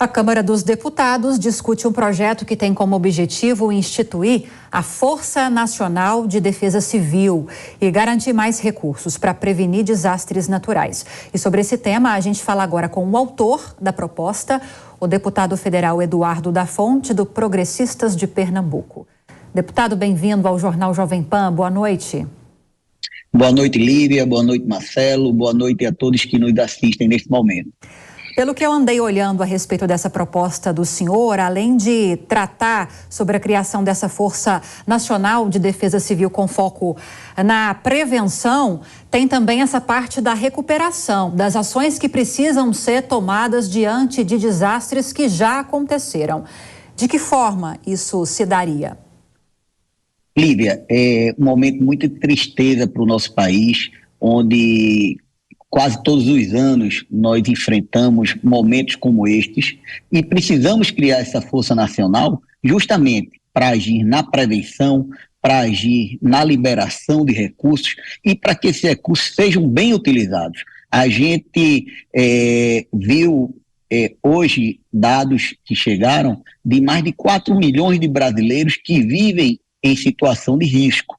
A Câmara dos Deputados discute um projeto que tem como objetivo instituir a Força Nacional de Defesa Civil e garantir mais recursos para prevenir desastres naturais. E sobre esse tema, a gente fala agora com o autor da proposta, o deputado federal Eduardo da Fonte, do Progressistas de Pernambuco. Deputado, bem-vindo ao Jornal Jovem Pan. Boa noite. Boa noite, Lívia. Boa noite, Marcelo. Boa noite a todos que nos assistem neste momento. Pelo que eu andei olhando a respeito dessa proposta do senhor, além de tratar sobre a criação dessa Força Nacional de Defesa Civil com foco na prevenção, tem também essa parte da recuperação, das ações que precisam ser tomadas diante de desastres que já aconteceram. De que forma isso se daria? Lívia, é um momento muito de tristeza para o nosso país, onde quase todos os anos nós enfrentamos momentos como estes e precisamos criar essa força nacional justamente para agir na prevenção, para agir na liberação de recursos e para que esses recursos sejam bem utilizados. A gente viu hoje dados que chegaram de mais de 4 milhões de brasileiros que vivem em situação de risco.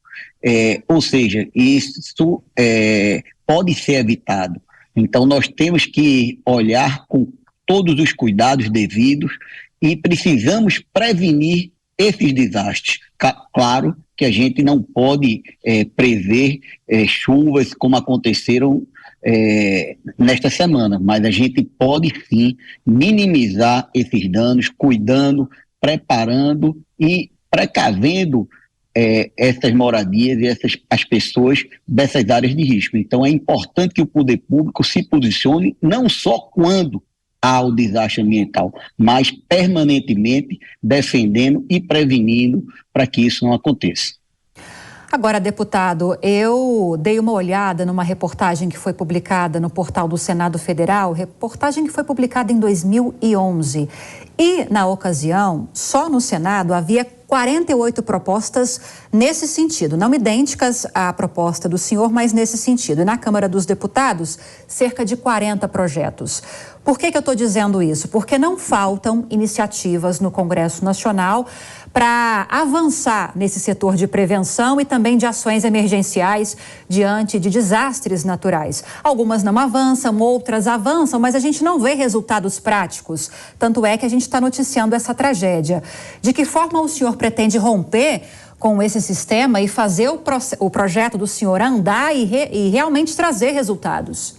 Ou seja, isso pode ser evitado. Então, nós temos que olhar com todos os cuidados devidos e precisamos prevenir esses desastres. Claro que a gente não pode prever chuvas como aconteceram nesta semana, mas a gente pode sim minimizar esses danos, cuidando, preparando e precavendo essas moradias e as pessoas dessas áreas de risco. Então é importante que o poder público se posicione não só quando há o desastre ambiental, mas permanentemente defendendo e prevenindo para que isso não aconteça. Agora, deputado, eu dei uma olhada numa reportagem que foi publicada no portal do Senado Federal, reportagem que foi publicada em 2011. E, na ocasião, só no Senado havia 48 propostas nesse sentido, não idênticas à proposta do senhor, mas nesse sentido. E na Câmara dos Deputados, cerca de 40 projetos. Por que eu estou dizendo isso? Porque não faltam iniciativas no Congresso Nacional para avançar nesse setor de prevenção e também de ações emergenciais diante de desastres naturais. Algumas não avançam, outras avançam, mas a gente não vê resultados práticos. Tanto é que a gente está noticiando essa tragédia. De que forma o senhor pretende romper com esse sistema e fazer o projeto do senhor andar e realmente trazer resultados?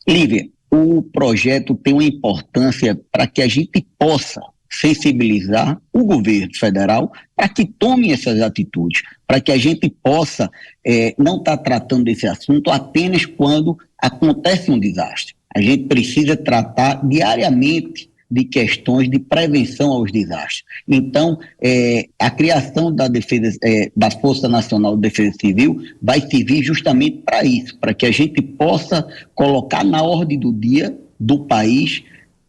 Lívia, o projeto tem uma importância para que a gente possa sensibilizar o governo federal para que tome essas atitudes, para que a gente possa não estar tratando desse assunto apenas quando acontece um desastre. A gente precisa tratar diariamente de questões de prevenção aos desastres. Então, a criação da Força Nacional de Defesa Civil vai servir justamente para isso, para que a gente possa colocar na ordem do dia do país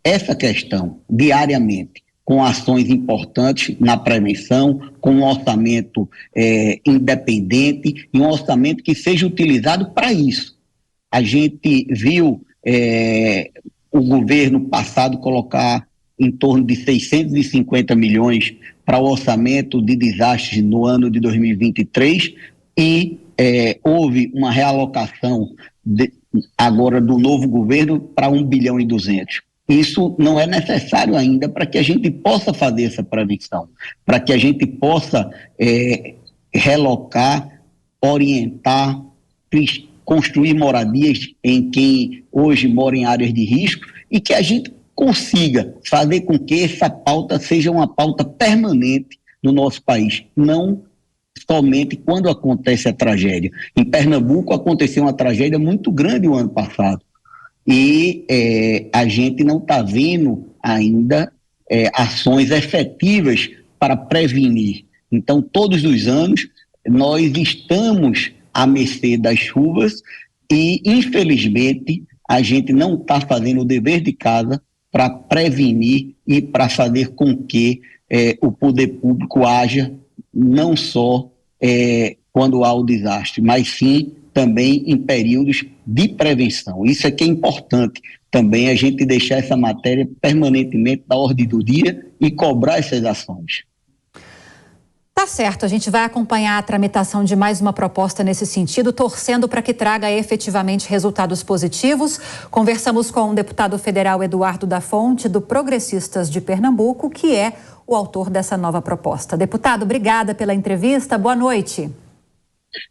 essa questão diariamente, com ações importantes na prevenção, com um orçamento independente e um orçamento que seja utilizado para isso. A gente viu o governo passado colocar em torno de 650 milhões para o orçamento de desastres no ano de 2023 e houve uma realocação agora do novo governo para 1 bilhão e 200. Isso não é necessário ainda para que a gente possa fazer essa prevenção, para que a gente possa relocar, orientar, construir moradias em quem hoje mora em áreas de risco e que a gente consiga fazer com que essa pauta seja uma pauta permanente no nosso país, não somente quando acontece a tragédia. Em Pernambuco aconteceu uma tragédia muito grande o ano passado e a gente não está vendo ainda ações efetivas para prevenir. Então, todos os anos, nós estamos à mercê das chuvas e, infelizmente, a gente não está fazendo o dever de casa para prevenir e para fazer com que o poder público haja não só quando há o desastre, mas sim também em períodos de prevenção. Isso é que é importante também, a gente deixar essa matéria permanentemente na ordem do dia e cobrar essas ações. Tá certo, a gente vai acompanhar a tramitação de mais uma proposta nesse sentido, torcendo para que traga efetivamente resultados positivos. Conversamos com o deputado federal Eduardo da Fonte, do Progressistas de Pernambuco, que é o autor dessa nova proposta. Deputado, obrigada pela entrevista, boa noite.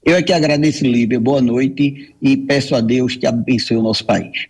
Eu é que agradeço, Lívia, boa noite e peço a Deus que abençoe o nosso país.